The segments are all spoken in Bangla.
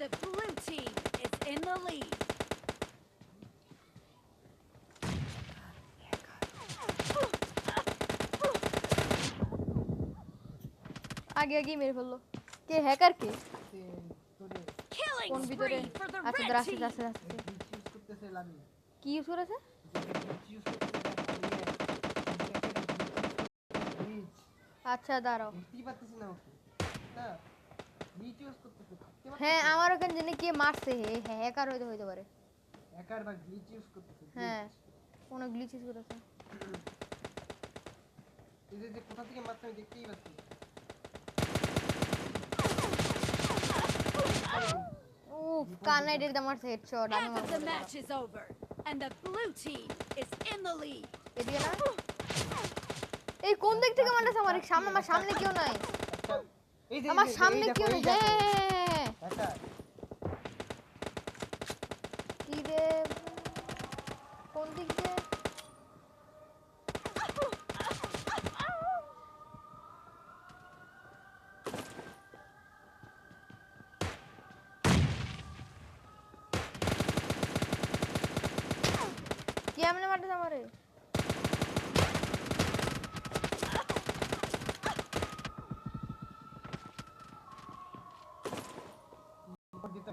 The blue team is in the lead. आगे आगे मेरे फल्लो के हैकर के Killing कौन ভিতরে spree for the আচ্ছা red দ্রাসে team. যাচ্ছে কি ইউজ করেছে আচ্ছা দাঁড়াও হ্যাঁ আমার ওখানে জানি কে মারছে হ্যাকার হইতে পারে হ্যাকার বা গ্লিচ ইউজ করতেছে হ্যাঁ কোন গ্লিচ ইউজ করেছে এই যে কোথা থেকে মারছে আমি দেখতেই পাচ্ছি ও কানাই দিতে মারছে হেডশট আমি Half of the মারবো match is over, and the blue team is in the lead. এদিকে না এই কোন দিক থেকে মারছে আমার সামনে আমার সামনে কেউ নাই আচ্ছা এই যে আমার সামনে কেউ নেই হ্যাঁ আচ্ছা কি রে কোন দিক দিয়ে কেমনে মারতে আমারে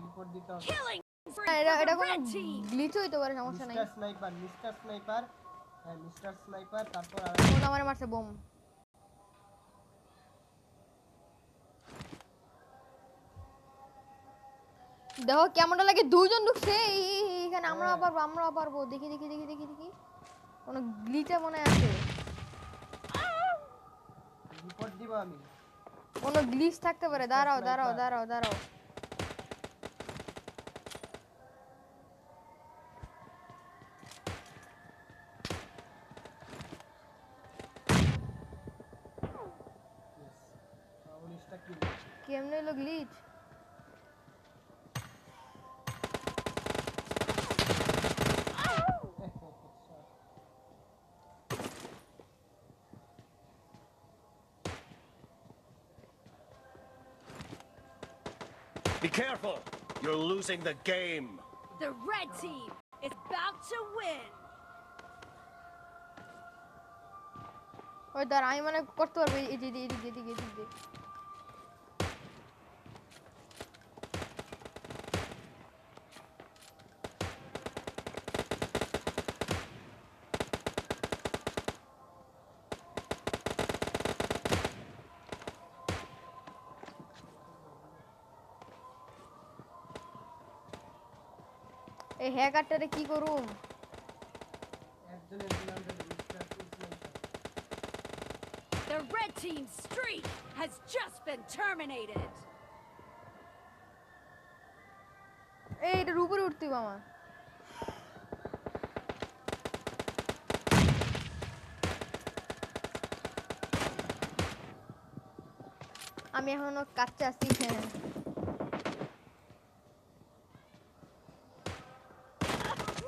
রিপোর্ট দিতে হবে Killing spree এটা for এটা the কোন red team. গ্লিচ হইতে পারে সমস্যা নাই মিস্টার স্নাইপার হ্যাঁ মিস্টার স্নাইপার তারপর আর কোন আমারে মারছে বোম দেখো কেমনটা লাগে দুইজন ঢুকছে এখানে আমরা পারবো দেখি কোন গ্লিচে মনে আছে রিপোর্ট দিব আমি কোন গ্লিচ থাকতে পারে দাঁড়াও উনিশটা কিল কেমনে হলো glitch Be careful! You're losing the game! The red team is about to win. ওই দাঁড়া আমি মানে করতে পারবো এদিকে এই হ্যাকারটারে কি করুম একজনের নাম mister sniper The red team's streak has just been terminated. এই এটার উপরে উঠতে হবে আমার আমি এখনো কাচ্চা আছি হ্যাঁ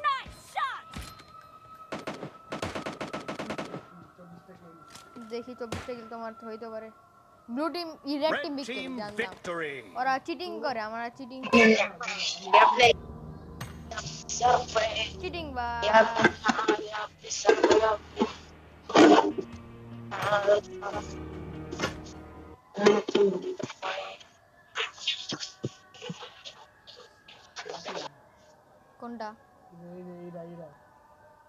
Nice shot. দেখি 24টা কিল তোমার হইতে পারে blue team red team Red victory team জানতাম victory! ওরা চিটিং করে আমরা চিটিং বা কোনটা এইরা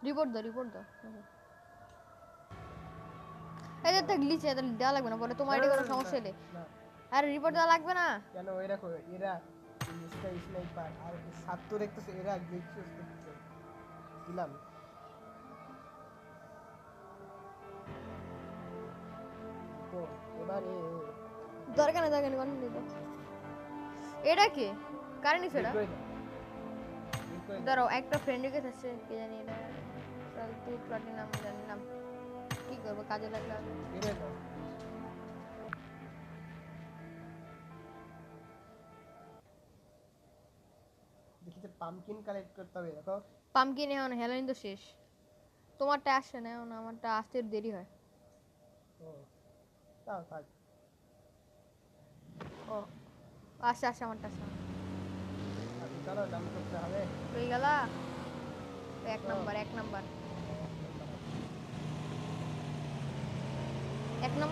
রিপোর্ট দাও এটা তো গ্লিচ এটা দেওয়া লাগবে না পরে তোমার এটা কোনো সমস্যা হলে আরে রিপোর্ট দেওয়া লাগবে না কেন এরা মিস্টার স্নাইপার আর 70 দেখতেছে এরা গ্লিচ ইউজ করতেছে দিলাম তো এবারে দরকার নেই কোন দিতে এটা কি কারণই সেটা দাঁড়াও একটা ফ্রেন্ড রিকোয়েস্ট আছে কে জানি এটা চল তুই প্লাটিনাম জানি নাম কি করব কাজে লাগলে দেখি যে পামকিন কালেক্ট করতে হবে দেখো পামকিন এখন হেলোইন তো শেষ তোমারটা আসছে না এখন আমারটা আসতে দেরি হয় ও তাও থাক ও আসছে আমারটা আসছে চলো ডাম্প করতে হবে হয়ে গেল এক নাম্বার এক নাম্বার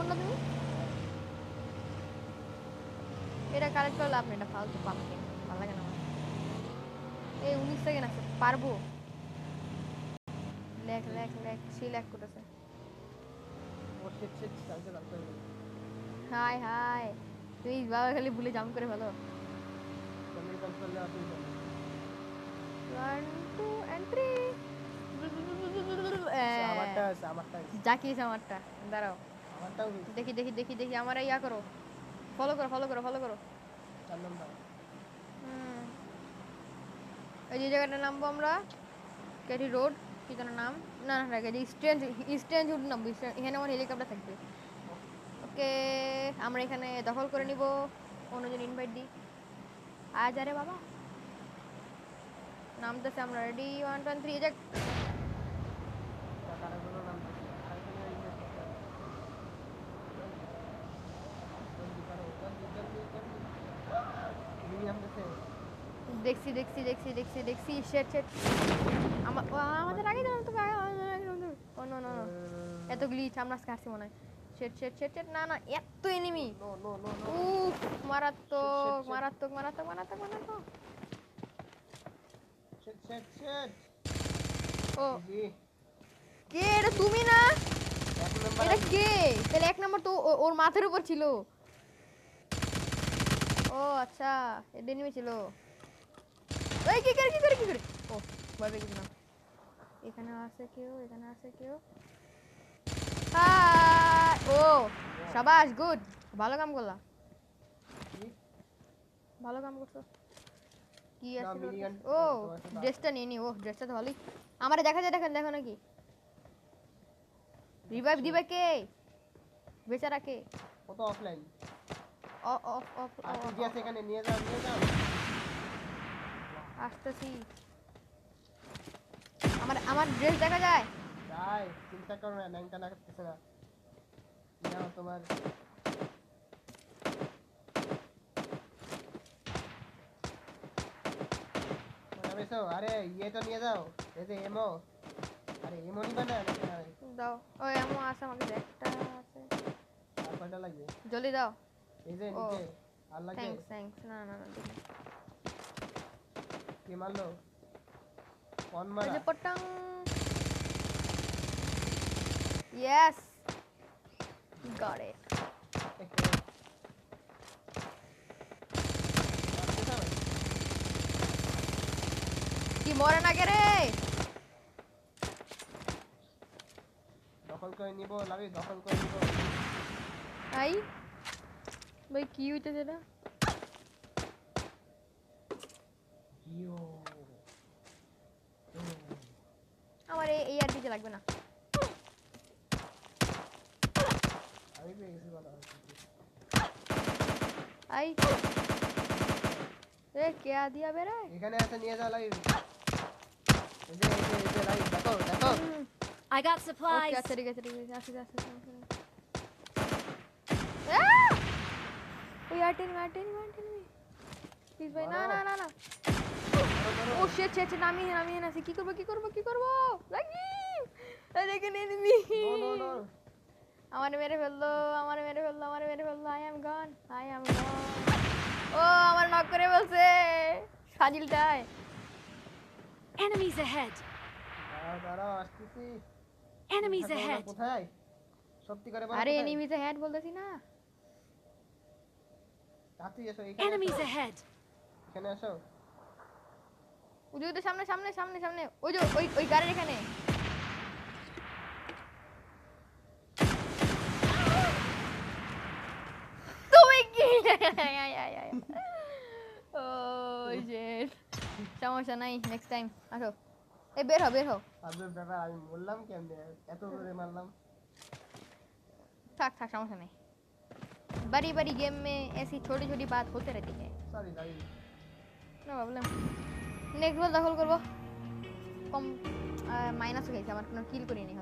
না তুমি এটা কালেক্ট করে লাভ নেই এটা ফালতু পাম্পকিন ভালো লাগে না আমার এই 19 সেকেন্ড আছে পারবো লেখ সে লেখ করতেছে ও শিট চালতে চালতে হাই তুই বাবা খালি ভুলে জাম্প করে ফেলো কমিট করলে আপনি 1 2 এন্ট্রি আমারটা জাকিস আমারটা দাঁড়াও আমারটাও দেখি আমার ইয়া করো ফলো করো 4 নাম্বার এই যে জায়গাটার নামবো আমরা ক্যারি রোড কি যেন নাম না স্ট্রেঞ্জ উড নামবো এখানে আমার হেলিকপ্টার থাকবে ওকে আমরা এখানে দখল করে নিব অন্যজন ইনভাইট দিই আজ আরে বাবা নামতেছে আমরা রেডি 1 2 3 যাক কারাগুলো নাম আরেকখানে ইনভেস্ট করতে হবে মিনিমাম দেখছি শেট আমাদের আগে জানো তো ও নো এত গ্লিচ আমরা কাটছি মনে হয় শেট না এত এনিমি নো উফ মারাত্মক শেট ও জি কে এটা তুমি না এক নাম্বার এটা কে তাহলে এক নম্বর তো ওর মাথার উপর ছিল ও আচ্ছা এটা এনিমি ছিল এই কি করে ও ভয় পেয়ে গেছিলাম এখানে আছে কেউ হাই ও শাবাশ গুড ভালো কাম করছো কি না, আছে minigun ও তোমার সাথে ড্রেসটা নিয়ে নি ও ড্রেসটা তো ভালোই আমারে দেখো নাকি রিভাইভ দিবে কে বেচারা কে কত অফলাইন অফ আর কি আছে এখানে নিয়ে যাও আসতেছি আমার ড্রেস দেখা যায় যাই চিন্তা করো না ন্যাংটা না করতেছে না নাও তোমার বেসো আরে ইয়ে তো নিয়ে যাও এই যে এমো আরে এমো নিবা না দাও ওই এমন আছে আমাকে একটা আছে আর কয়টা লাগবে জলদি দাও এই যে ও, নিচে আর লাগবে থ্যাঙ্কস না দেখি কে মারলো কোন এই মারা যে পটং ইয়েস গট ইট কি মরে না কে রে দখল করে নিব দখল করে নিব আই ভাই কি হইতেছে এটা ইয়ো আমার এই আর দিতে লাগবে না আমি পেয়ে গেছি বলা আই এ কে দিয়া বেরে এখানে আছে নিয়ে যাও লাইভ এই যে লাইভ দেখো I got ওকে supplies. আচ্ছা ঠিক আছে আসি ওই আটেন প্লিজ ভাই না ও শিট নামি না কি করব লাগি দেখেন এনিমি নো আমারে মেরে ফেললো আই অ্যাম গন ও আমার নক করে বলছে সাজিলটাই Enemies ahead. দাঁড়াও আসতেছি Enemies ahead. কোথায় সত্যি করে বলো আরে এনিমিতে হেড বলতেছি না তাড়াতাড়ি এসো এখানে Enemies ahead. এখানে আসো ওই যে সামনে ওই যে ওই গাড়ির এখানে তুমি কি ও শিট সমস্যা নাই নেক্সট টাইম আসো এই বের হও আবে বাবা আমি বললাম কেমনে এত করে মারলাম থাক समस्या नहीं बड़ी बड़ी गेम में ऐसी छोटी छोटी बात होते रहती है sorry live no problem next ball দখল করব কম মাইনাস হয়ে গেছে আমার কোনো কিল করিনি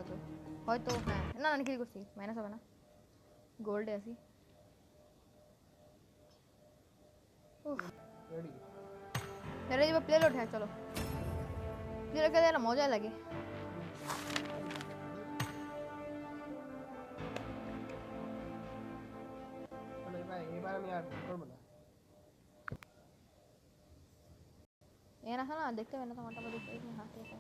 হয়তো হ্যাঁ না কিল করছি মাইনাস হবে না গোল্ডে আছি রেডি ছেড়ে দিব প্লে লোড। হ্যাঁ চলো, প্লে লোড খেলে না মজা লাগে। মানে ভাই এবার আমি আর করবো না। এর আসলে না দেখতে পাই না তোমারটা দেখতে পাই। হ্যাঁ ঠিক আছে।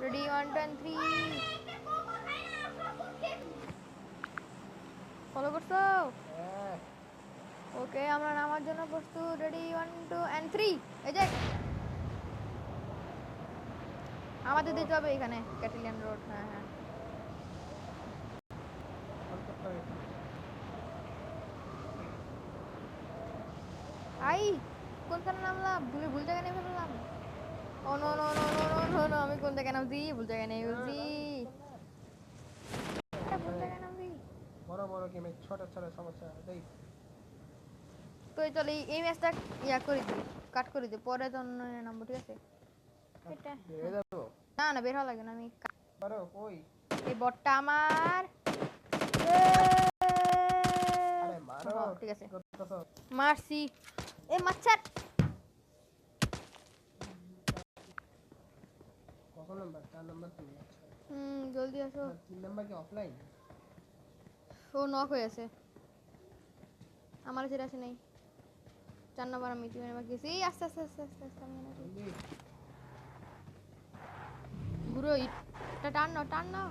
Ready 1 2 and 3 ফলো করছো? হ্যাঁ ওকে আমরা নামার জন্য প্রস্তুত। রেডি 1 2 and 3 এই যে আমাদের দিতে হবে এখানে ক্যাটেলিয়ান রোড। হ্যাঁ হ্যাঁ ফোন করতে হবে। আই কোনখানে নামলাম? ভুল জায়গায় নেমে ফেললাম। Oh no no no no no no no আমি কোন জায়গায় নামছি? ভুল জায়গায় নেমে ফেলছি। ভুল জায়গায় নামছি। বড় বড় গেমে ছোট ছোট সমস্যা দেই। তো চল এই ম্যাচটা ইয়া করে দিই, কাট করে দিই, পরে তো অন্য নাম্বার। ঠিক আছে এটা বেরিয়ে যাবো। না না বের হওয়া লাগে না। আমি পারো কই? এই বটটা আমার আরে মারো। ঠিক আছে করতেছো। মারছি। এ মাচ্ছার কত নাম্বার? 4 নাম্বার তুমি। আচ্ছা জলদি আসো। 3 নাম্বার কি অফলাইন? ও নক হয়ে আছে। আমার সেটা আসে নাই। 4 নাম্বার আমি তুমি আমার গেছি। আস্তে আস্তে আস্তে আস্তে আস্তে আমি না জলদি। ঘুরো এটা টান নাও টান নাও।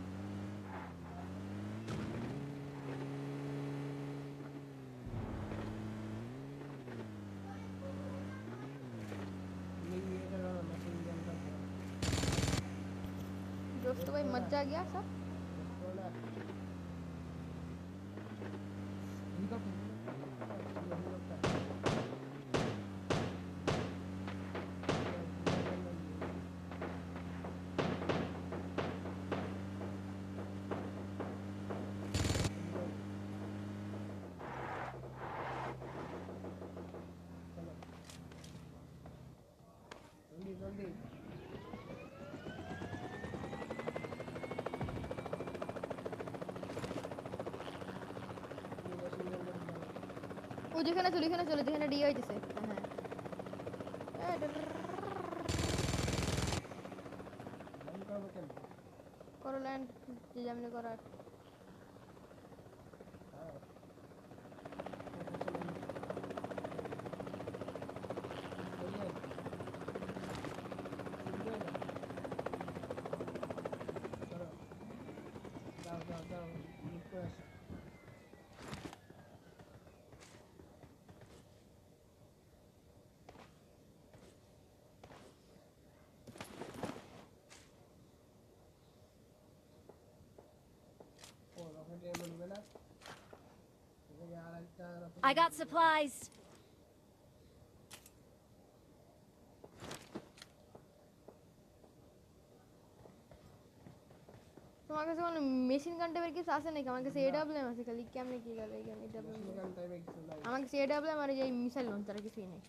दोस्तों भाई मजा आ गया सब। जल्दी जल्दी ও যেখানে চলে যেখানে ডি হইতেছে। হ্যাঁ बंद कर दो। করো ল্যান্ড যে যেমনি করার। I got supplies. তোমার কাছে কোনো মেশিন গান টাইপের কিছু আছে নাকি? আমার কাছে এডব্লিউএম আছে, খালি কেমনে কি করে এই গেম এডব্লিউএম। আমার কাছে এডব্লিউএম আর এই মিসাইল লঞ্চার কিছুই নেই।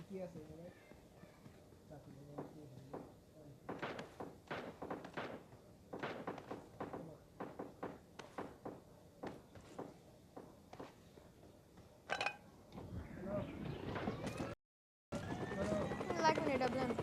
কি আছে এখানে? লাগবে না এডব্লিউএম।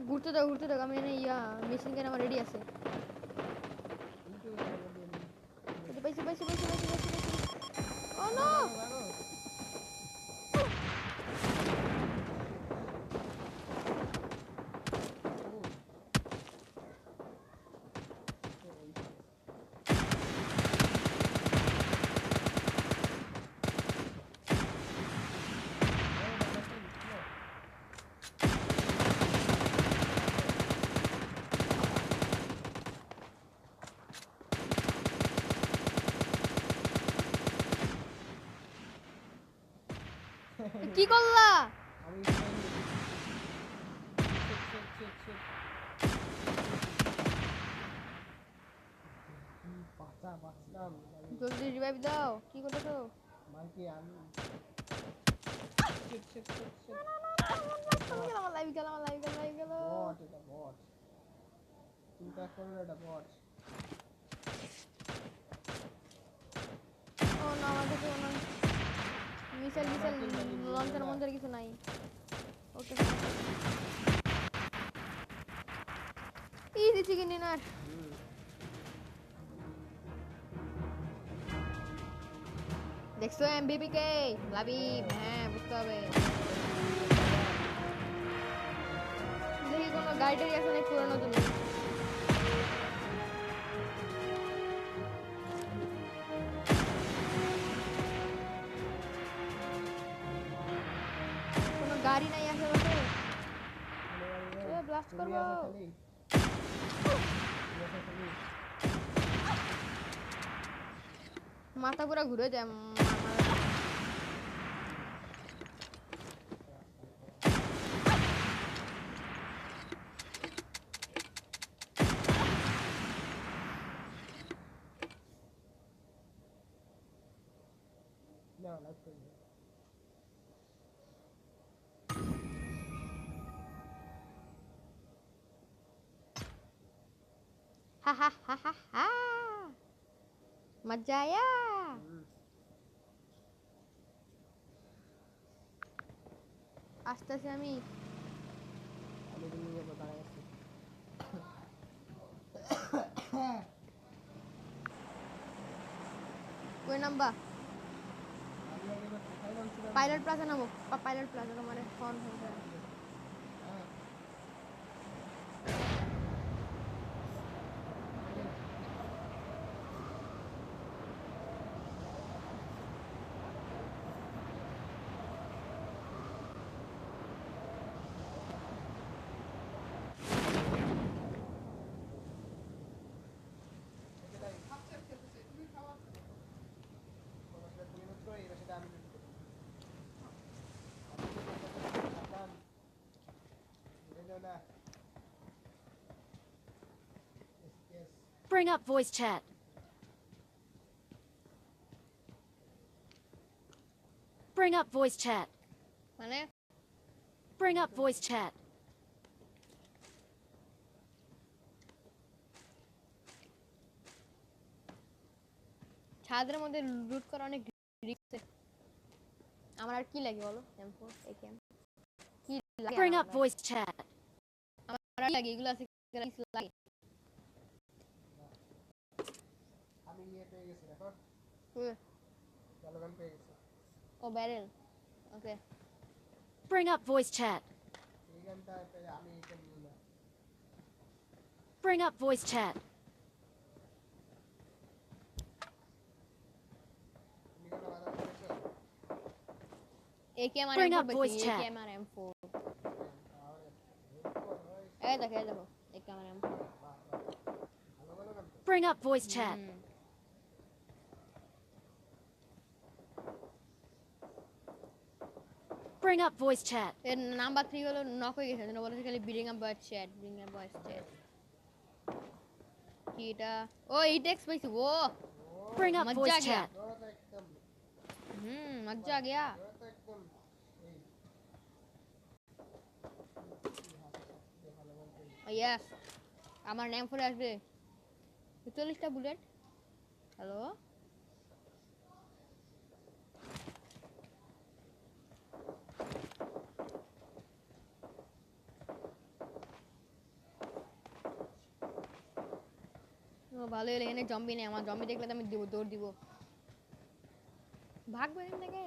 ঘুরতে দাও আমি এনে ইয়া মেশিন গান আমার রেডি আছে। পাইছি। ও নো কি করলা? আমি পাতা বাঁচলাম জলদি রিভাইভ দাও। কি করতেছো? মাইকে আমি আমার লাইভ গেল, আমার লাইভ গেল, লাইভ গেল। বট, এটা বট, চিন্তা করো এটা বট। ও না, আমার কাছে কোনো মিসাইল লঞ্চার মঞ্চার কিছু নাই। ওকে, ইজি চিকেন ডিনার। দেখছো এমবিপি কে? লাভি, হ্যাঁ বুঝতে হবে। দেখি কোনো গাড়ি আছে নাকি পুরানো জিনিস। কোনো গাড়ি নাই আশেপাশে? ব্লাস্ট তুমি করবো। আছো খালি, তুমি আছো খালি। মাথা পুরো ঘুরে যায়। না লাইক করি হা হা হা হা হা, মজা আয়া। আসতেছি আমি। আমি তুমি যাবো দাঁড়ায় আছি। কই নাম্বা? আমি আগে এবার কোথায় নামছিলাম? পাইলট প্লাজা নামো। পাইলট প্লাজা তোমার ফোন ফোন হ্যাঁ। তুমি নুট্রো, এই পাশে আমি নুট্রো। সাবধান, ঘুরে যাও না। Yes, yes. Bring up voice chat. Bring up voice chat. মানে Bring up voice chat. ছাদের মধ্যে লুট করা অনেক রিস্ক। আমার আর কি লাগে বলো? M4 AKM কি লাগে? Bring up voice chat. আমার আর লাগে এগুলো আছে লাগে। আমি ইয়ে পেয়ে গেছি, দেখো জলগান পেয়ে গেছি। ও ব্যারেল। ওকে, Bring up voice chat. এই গানটা পেয়ে আমি এটা নিই না। Bring up voice chat. তুমি কেন বাধা করেছো? AKM আর Bring M4 up voice বেশি। chat. AKM আর M4 তাহলে এই দেখো AKM আর M4 ভালো ভালো গান তো। Bring up voice chat. Bring up voice chat. এর নাম্বার 3 হলো নক হয়ে গেছে। যেন বলেছে খালি bring up voice chat, bring up voice chat. কি এটা? ও এই টেক্সট পাইছি। ও Bring up मजा voice आ गया। chat. জোরে তো একদম, मजा आ गया। জোরে তো একদম। এই ভালো গান পেয়ে यस, আমার নেম ফোরে আসবে 40টা বুলেট। হ্যালো, ও ভালো হলো। এখানে জম্বি নেই। আমার জম্বি দেখলে তো আমি দিব, দৌড় দিব। ভাগবো এখান থেকে।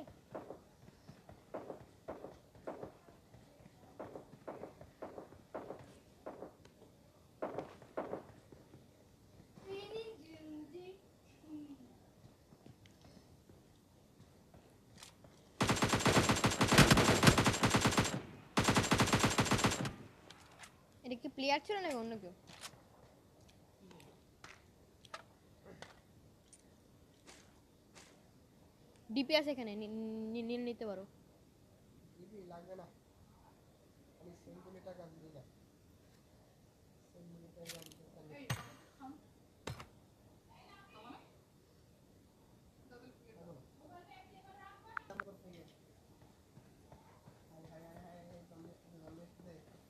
এটা কি প্লেয়ার ছিল নাকি অন্য কেউ? ডিপি আছে এখানে, নিতে পারো। এমপি লাগবে না, আমি সেন্টিমিটার গান দিই না, সেন্টিমিটার গান দিই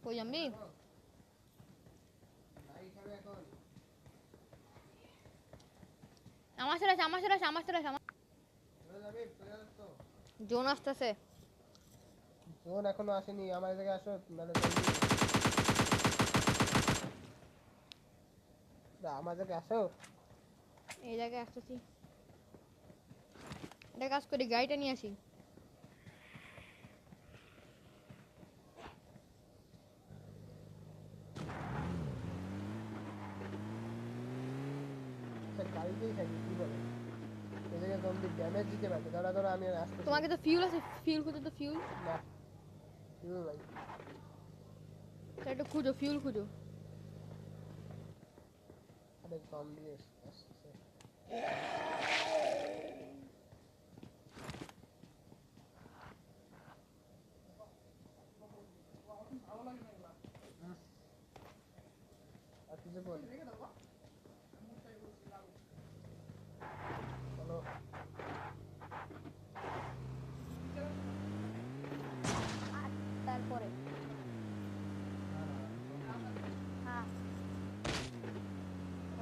কই যাবি? নাই খাবে এখন আমার চলে আসে, আমার চলে আসে, আমার চলে আসে, আমার চলে যাবে, চলে যাবে তো জোন আসতেছে। জোন এখনো আসেনি, আমার জায়গায় আসো মানে আমার জায়গায় আসো। এই জায়গায় আসতেছি, এটা কাজ করি, গাড়িটা নিয়ে আসি। গাড়িতেই থাকি কি বলে, এই জায়গায় জম্বি ড্যামেজ দিতে পারবে। ধরো ধরো আমি আসতে তোমাকে তো ফিউল আছে, ফিউল খুঁজো তো, ফিউল না fuel নাই। একটু খুঁজো, ফিউল খুঁজো। আরে জম্বি আসছে। আর কিছু বল চলো। তারপরে হ্যাঁ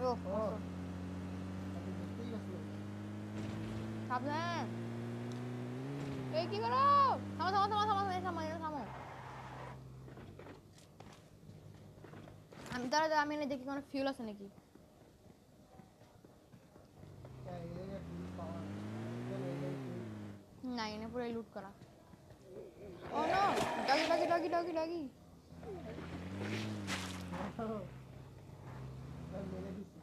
ও ও আমি দেখতেই পাচ্ছি না। সাবধান। এই কি করো? থামো থামো থামো থামো থামো থামো। আমি দাঁড়া, আমি এনে দেখি কোনো ফিউল আছে নাকি। হ্যাঁ, এই জায়গায় fuel পাওয়া যায়। এই জায়গায় fuel- না, এনে পুরো লুট করা। Oh no, doggy doggy doggy doggy doggy. আমি মেরে দিছি।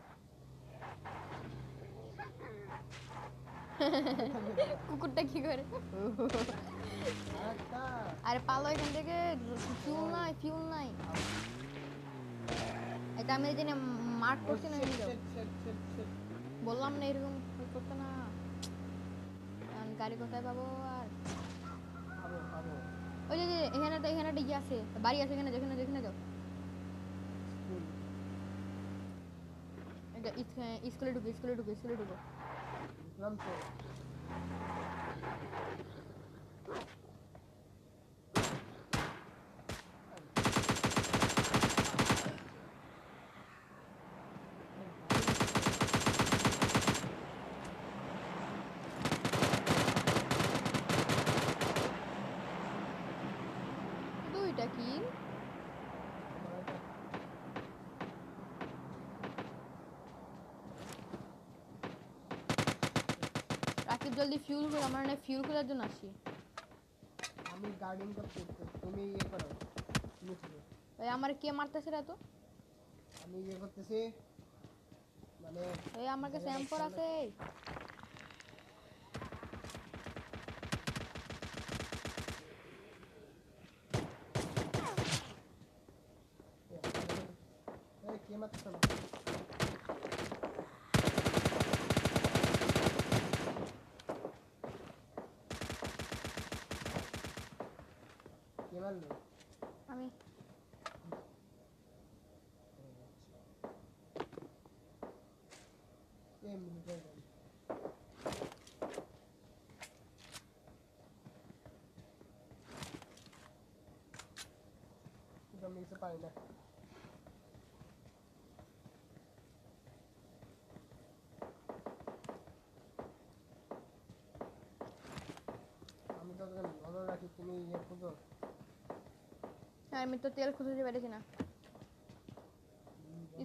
কুকুরটা কি করে? আরেকটা আরে পালো এখান থেকে, ফিউল নাই, ফিউল নাই। এটা আমি এই যে মার্ক করছি না, নিয়ে যাও। shit. বললাম না এরকম করতে না। এখন গাড়ি কোথায় পাবো আর? খাবো ওই যে এখানে একটা ইয়ে আছে, বাড়ি আছে এখানে, যেখানে যেখানে যাও। স্কুল এটা স্কুলে ঢুকো, স্কুলে ঢুকো, স্কুলে ঢুকো। বুঝলাম তো। দুইটা কি? রাকিব জলদি ফিউল খোঁজ, আমরা না ফিউল খোঁজার জন্য আসি। আমি গার্ডিং করতে, তুমি ইয়ে করো, তুমি ছিল। ওই আমার কে মারতেছে রে তো? আমি ইয়ে করতেছি মানে ওই আমার কাছে স্যাম্পল আছে। কে মারতেছে না? কে মারলো? আমি কে মিলিটারি গাড়ি? কিন্তু আমি কিছু পারি না। আমি তো তোকে নজর রাখি, তুমি ইয়ে খুঁজো। আর আমি তো তেল খুঁজতে পেরেছি না।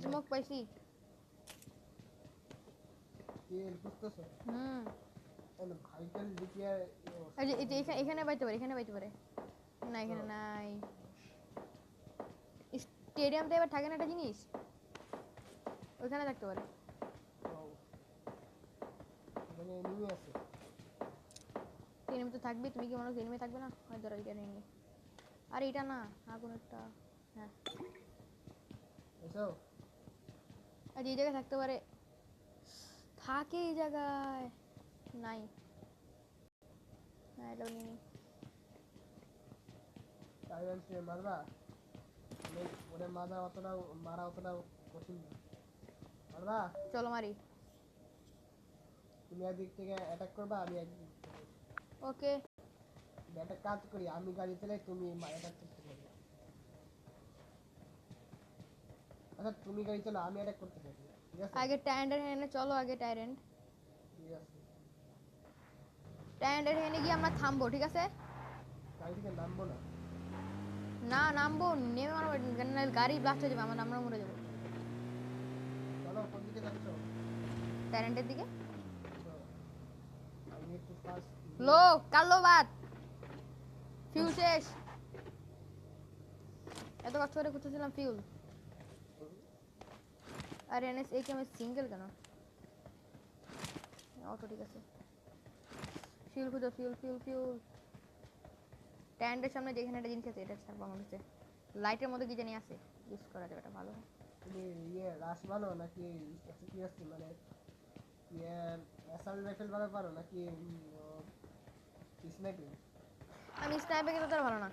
স্মোক পাইছি। তেল খুঁজতেছো? তাহলে ভাইটাল ডিপিআর এই যে এখানে পাইতে পারে, এখানে পাইতে পারে। না এখানে নাই। স্টেডিয়ামটা এবার থাকে না একটা জিনিস, ওইখানে থাকতে পারে। মানে এনিমি আছে। এনিমি তো থাকবে, তুমি কি মনে করো এনিমি থাকবে না? হয় ধরো এটা নিয়ে। আর এটা না, আগুন একটা। হ্যাঁ এসো আর এই জায়গায় থাকতে পারে, থাকে এই জায়গায়। নাই না, এটাও নিয়ে নি। সাইলেন্সে মারবা ওরে মারা অতটা কঠিন না মারবা চলো মারি। তুমি একদিক থেকে অ্যাটাক করবা আমি একদিক থেকে ওকে একটা কাজ করি আমি গাড়ি চালাই তুমি অ্যাটাক করতে পারবে আচ্ছা তুমি গাড়ি চালাও আমি অ্যাটাক করতে পারি ঠিক আছে আগে টায়ারের হেনে চলো, আগে টায়ারেন্ট ঠিক আছে টায়ারের হেনে গিয়ে আমরা থামবো, ঠিক আছে? গাড়ি থেকে নামবো না না নামবো, নেমে মারবো, গাড়ি ব্লাস্ট হয়ে যাবে, আমরা মরে যাবো। চলো কোন দিকে যাচ্ছ টায়ারেন্টের দিকে। চলো। আমি একটু ফাস্ট লো কালো বাত ফিউল শেষ, এত কষ্ট করে খুঁজতেছিলাম ফিউল। আর এনএস এই আমি সিঙ্গেল কেন? অটো ঠিক আছে, ফিউল খুঁজো, ফিউল। ট্যান্ডের সামনে যেখানে একটা জিনিস আছে এটা ছাড়বো আমার কাছে। লাইটের মধ্যে কি জানি আছে, ইউজ করা যাবে, এটা ভালো। তুমি রাশ মানো নাকি কি আছে মানে অ্যাসাল্ট রাইফেল মারা পারো নাকি স্নাইপিং আমি স্নাইপার কিন্তু তার ভালো না।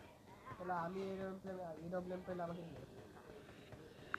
তাহলে আমি এরকম পেলে আমাকে দিও